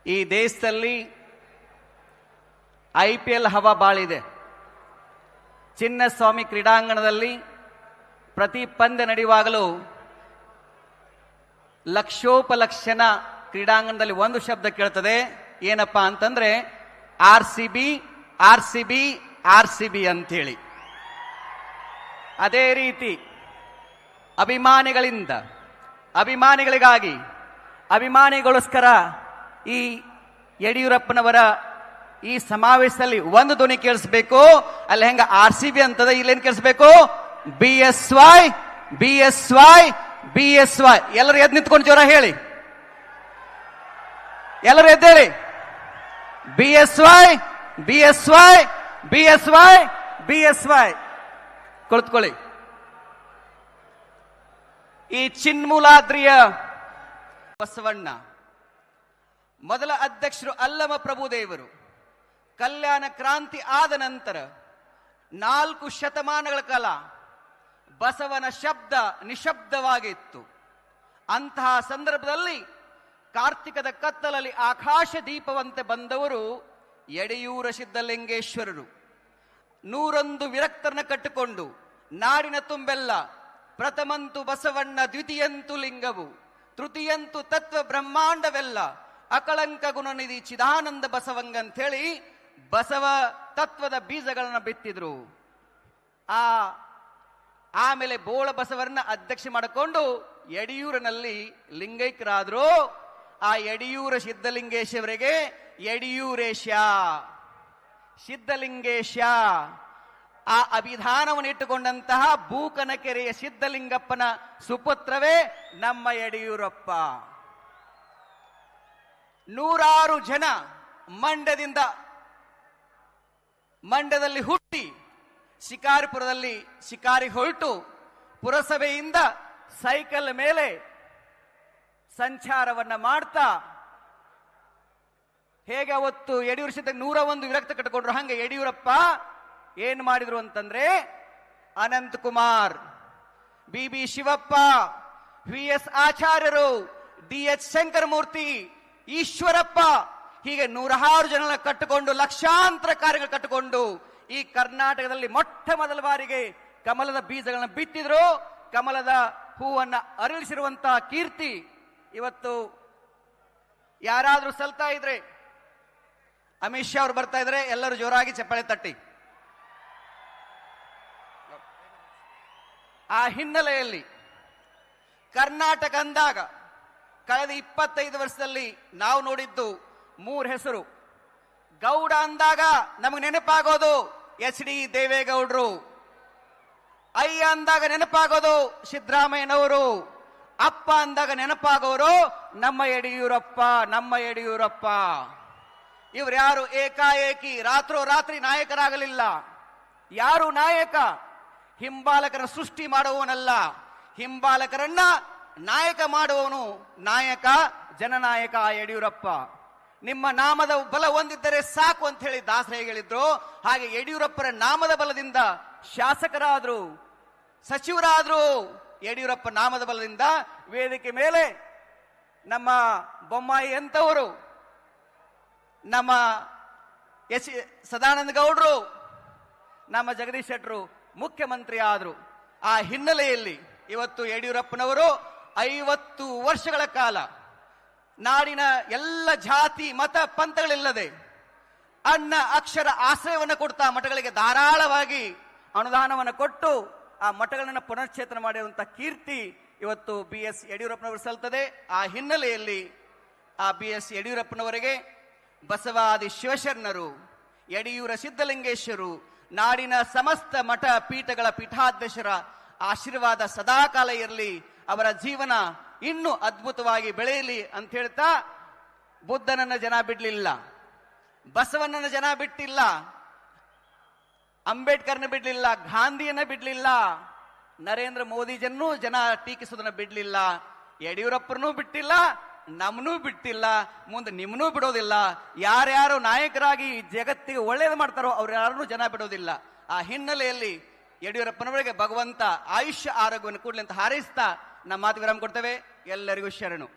ಈ ದೇಶದಲ್ಲಿ IPL ಹವಾ ಬಾಳಿದೆ. ಚಿನ್ನಸ್ವಾಮಿ ಕ್ರೀಡಾಂಗಣದಲ್ಲಿ ಪ್ರತಿ ಪಂದ್ಯ ನಡೆಯುವಾಗಲೂ ಲಕ್ಷೋಪಲಕ್ಷಣ ಕ್ರೀಡಾಂಗಣದಲ್ಲಿ ಒಂದು ಶಬ್ದ ಕೇಳ್ತದೆ. ಏನಪ್ಪಾ ಅಂತಂದ್ರೆ RCB RCB RCB ಅಂತೇಳಿ. ಅದೇ ರೀತಿ ಅಭಿಮಾನಿಗಳಿಗಾಗಿ ಅಭಿಮಾನಿಗೋಸ್ಕರ ಈ ಯಡಿಯೂರಪ್ಪನವರ ಈ ಸಮಾವೇಶದಲ್ಲಿ ಒಂದು ಧ್ವನಿ ಕೇಳಿಸ್ಬೇಕು. ಅಲ್ಲಿ ಹೆಂಗ RCB ಅಂತದ, ಇಲ್ಲೇನ್ ಕೇಳಿಸ್ಬೇಕು? BSY BSY BSY. ಎಲ್ಲರೂ ಎದ್ದು ನಿಂತ್ಕೊಂಡು ಜೋರ ಹೇಳಿ, ಎಲ್ಲರೂ ಎದ್ದೇಳಿ. BSY BSY BSY BSY. ಕುಳಿತುಕೊಳ್ಳಿ. ಈ ಚಿನ್ಮೂಲಾದ್ರಿಯ ಬಸವಣ್ಣ ಮೊದಲ ಅಧ್ಯಕ್ಷರು ಅಲ್ಲಮ ಪ್ರಭುದೇವರು. ಕಲ್ಯಾಣ ಕ್ರಾಂತಿ ಆದ ನಂತರ 4 ಶತಮಾನಗಳ ಕಾಲ ಬಸವನ ಶಬ್ದ ನಿಶಬ್ದವಾಗಿತ್ತು. ಅಂತಹ ಸಂದರ್ಭದಲ್ಲಿ ಕಾರ್ತಿಕದ ಕತ್ತಲಲ್ಲಿ ಆಕಾಶ ದೀಪವಂತೆ ಬಂದವರು ಯಡಿಯೂರ ಸಿದ್ಧಲಿಂಗೇಶ್ವರರು. 101 ವಿರಕ್ತರನ್ನ ಕಟ್ಟಿಕೊಂಡು ನಾಡಿನ ತುಂಬೆಲ್ಲ ಪ್ರಥಮಂತು ಬಸವಣ್ಣ, ದ್ವಿತೀಯಂತು ಲಿಂಗವು, ತೃತೀಯಂತು ತತ್ವ ಬ್ರಹ್ಮಾಂಡವೆಲ್ಲ, ಅಕಳಂಕ ಗುಣನಿಧಿ ಚಿದಾನಂದ ಬಸವಂಗ ಅಂತ ಹೇಳಿ ಬಸವ ತತ್ವದ ಬೀಜಗಳನ್ನ ಬಿತ್ತಿದ್ರು. ಆಮೇಲೆ ಬೋಳ ಬಸವರನ್ನ ಅಧ್ಯಕ್ಷ ಮಾಡಿಕೊಂಡು ಯಡಿಯೂರಿನಲ್ಲಿ ಲಿಂಗೈಕ್ಯರಾದ್ರು. ಆ ಯಡಿಯೂರ ಸಿದ್ಧಲಿಂಗೇಶ್ವರಿಗೆ ಯಡಿಯೂರೇಶ, ಸಿದ್ಧಲಿಂಗೇಶ ಆ ಅಭಿಧಾನವನ್ನು ಇಟ್ಟುಕೊಂಡಂತಹ ಬೂಕನಕೆರೆಯ ಸಿದ್ಧಲಿಂಗಪ್ಪನ ಸುಪುತ್ರವೇ ನಮ್ಮ ಯಡಿಯೂರಪ್ಪ. 100 ಜನ ಮಂಡ್ಯದಲ್ಲಿ ಹುಟ್ಟಿ ಶಿಕಾರಿಪುರದಲ್ಲಿ ಶಿಕಾರಿ ಹೊರಟು ಪುರಸಭೆಯಿಂದ ಸೈಕಲ್ ಮೇಲೆ ಸಂಚಾರವನ್ನ ಮಾಡ್ತಾ ಹೇಗೆ ಅವತ್ತು ಯಡಿಯೂರು ಸಿದ್ಧ 101 ವಿರಕ್ತ ಕಟ್ಟಿಕೊಂಡ್ರು, ಹಂಗೆ ಯಡಿಯೂರಪ್ಪ ಏನ್ ಮಾಡಿದ್ರು ಅಂತಂದ್ರೆ ಅನಂತ್ ಕುಮಾರ್, BB ಶಿವಪ್ಪ, VS ಆಚಾರ್ಯರು, DH ಶಂಕರಮೂರ್ತಿ, ಈಶ್ವರಪ್ಪ ಹೀಗೆ 106 ಜನ ಕಟ್ಟಿಕೊಂಡು ಲಕ್ಷಾಂತರ ಕಾರ್ಯಗಳು ಕಟ್ಟಿಕೊಂಡು ಈ ಕರ್ನಾಟಕದಲ್ಲಿ ಮೊಟ್ಟ ಮೊದಲ ಬಾರಿಗೆ ಕಮಲದ ಬೀಜಗಳನ್ನ ಬಿತ್ತಿದ್ರು. ಕಮಲದ ಹೂವನ್ನ ಅರಳಿಸಿರುವಂತಹ ಕೀರ್ತಿ ಇವತ್ತು ಯಾರಾದ್ರೂ ಸಲ್ತಾ ಇದ್ರೆ, ಅಮಿತ್ ಶಾ ಅವರು ಬರ್ತಾ ಇದ್ರೆ ಎಲ್ಲರೂ ಜೋರಾಗಿ ಚಪ್ಪಾಳೆ ತಟ್ಟಿ. ಆ ಹಿನ್ನೆಲೆಯಲ್ಲಿ ಕರ್ನಾಟಕ ಅಂದಾಗ ಕಳೆದ 25 ವರ್ಷದಲ್ಲಿ ನಾವು ನೋಡಿದ್ದು 3 ಹೆಸರು. ಗೌಡ ಅಂದಾಗ ನಮಗೆ ನೆನಪಾಗೋದು HD ದೇವೇಗೌಡರು, ಅಯ್ಯ ಅಂದಾಗ ನೆನಪಾಗೋದು ಸಿದ್ದರಾಮಯ್ಯನವರು, ಅಪ್ಪ ಅಂದಾಗ ನೆನಪಾಗೋರು ನಮ್ಮ ಯಡಿಯೂರಪ್ಪ. ಇವ್ರು ಯಾರು ಏಕಾಏಕಿ ರಾತ್ರೋರಾತ್ರಿ ನಾಯಕರಾಗಲಿಲ್ಲ. ಯಾರು ನಾಯಕ? ಹಿಂಬಾಲಕರ ಸೃಷ್ಟಿ ಮಾಡುವವನಲ್ಲ, ಹಿಂಬಾಲಕರನ್ನ ನಾಯಕ ಮಾಡುವವನು ನಾಯಕ, ಜನನಾಯಕ ಯಡಿಯೂರಪ್ಪ. ನಿಮ್ಮ ನಾಮದ ಬಲ ಹೊಂದಿದ್ದರೆ ಸಾಕು ಅಂತ ಹೇಳಿ ದಾಸರು ಹೇಗೆ ಹೇಳಿದ್ರು, ಹಾಗೆ ಯಡಿಯೂರಪ್ಪರ ನಾಮದ ಬಲದಿಂದ ಶಾಸಕರಾದ್ರು, ಸಚಿವರಾದ್ರು. ಯಡಿಯೂರಪ್ಪ ನಾಮದ ಬಲದಿಂದ ವೇದಿಕೆ ಮೇಲೆ ನಮ್ಮ ಬೊಮ್ಮಾಯಿ ಅಂತವರು, ನಮ್ಮ ಸದಾನಂದ ಗೌಡರು, ನಮ್ಮ ಜಗದೀಶ್ ಶೆಟ್ಟರು ಮುಖ್ಯಮಂತ್ರಿ ಆದ್ರು. ಆ ಹಿನ್ನೆಲೆಯಲ್ಲಿ ಇವತ್ತು ಯಡಿಯೂರಪ್ಪನವರು 50 ವರ್ಷಗಳ ಕಾಲ ನಾಡಿನ ಎಲ್ಲ ಜಾತಿ ಮತ ಪಂಥಗಳಿಲ್ಲದೆ ಅನ್ನ ಅಕ್ಷರ ಆಶ್ರಯವನ್ನು ಕೊಡ್ತಾ ಮಠಗಳಿಗೆ ಧಾರಾಳವಾಗಿ ಅನುದಾನವನ್ನು ಕೊಟ್ಟು ಆ ಮಠಗಳನ್ನ ಪುನಶ್ಚೇತನ ಮಾಡಿರುವಂತಹ ಕೀರ್ತಿ ಇವತ್ತು BS ಯಡಿಯೂರಪ್ಪನವರು ಸಲ್ತದೆ. ಆ ಹಿನ್ನೆಲೆಯಲ್ಲಿ ಆ BS ಯಡಿಯೂರಪ್ಪನವರಿಗೆ ಬಸವಾದಿ ಶಿವಶರಣರು, ಯಡಿಯೂರ ಸಿದ್ಧಲಿಂಗೇಶ್ವರು, ನಾಡಿನ ಸಮಸ್ತ ಮಠ ಪೀಠಗಳ ಪೀಠಾಧ್ಯಕ್ಷರ ಆಶೀರ್ವಾದ ಸದಾಕಾಲ ಇರಲಿ, ಅವರ ಜೀವನ ಇನ್ನೂ ಅದ್ಭುತವಾಗಿ ಬೆಳೆಯಲಿ ಅಂತ ಹೇಳ್ತಾ, ಬುದ್ಧನನ್ನ ಜನ ಬಿಡ್ಲಿಲ್ಲ, ಬಸವಣ್ಣನ ಜನ ಬಿಟ್ಟಿಲ್ಲ, ಅಂಬೇಡ್ಕರ್ನ ಬಿಡ್ಲಿಲ್ಲ, ಗಾಂಧಿಯನ್ನ ಬಿಡ್ಲಿಲ್ಲ, ನರೇಂದ್ರ ಮೋದಿಜನ್ನೂ ಜನ ಟೀಕಿಸೋದನ್ನ ಬಿಡ್ಲಿಲ್ಲ, ಯಡಿಯೂರಪ್ಪನೂ ಬಿಟ್ಟಿಲ್ಲ, ನಮ್ಮನ್ನೂ ಬಿಟ್ಟಿಲ್ಲ, ಮುಂದೆ ನಿಮ್ಮನ್ನೂ ಬಿಡೋದಿಲ್ಲ. ಯಾರ್ಯಾರು ನಾಯಕರಾಗಿ ಜಗತ್ತಿಗೆ ಒಳ್ಳೇದು ಮಾಡ್ತಾರೋ ಅವ್ರು ಯಾರನ್ನೂ ಜನ ಬಿಡೋದಿಲ್ಲ. ಆ ಹಿನ್ನೆಲೆಯಲ್ಲಿ ಯಡಿಯೂರಪ್ಪನವರಿಗೆ ಭಗವಂತ ಆಯುಷ್ಯ ಆರೋಗ್ಯವನ್ನು ಕೊಡ್ಲಿ ಅಂತ ಹಾರೈಸ್ತಾ ನಮ್ಮ ಮಾತು ವಿರಾಮ ಕೊಡ್ತೇವೆ. ಎಲ್ಲರಿಗೂ ಶರಣು.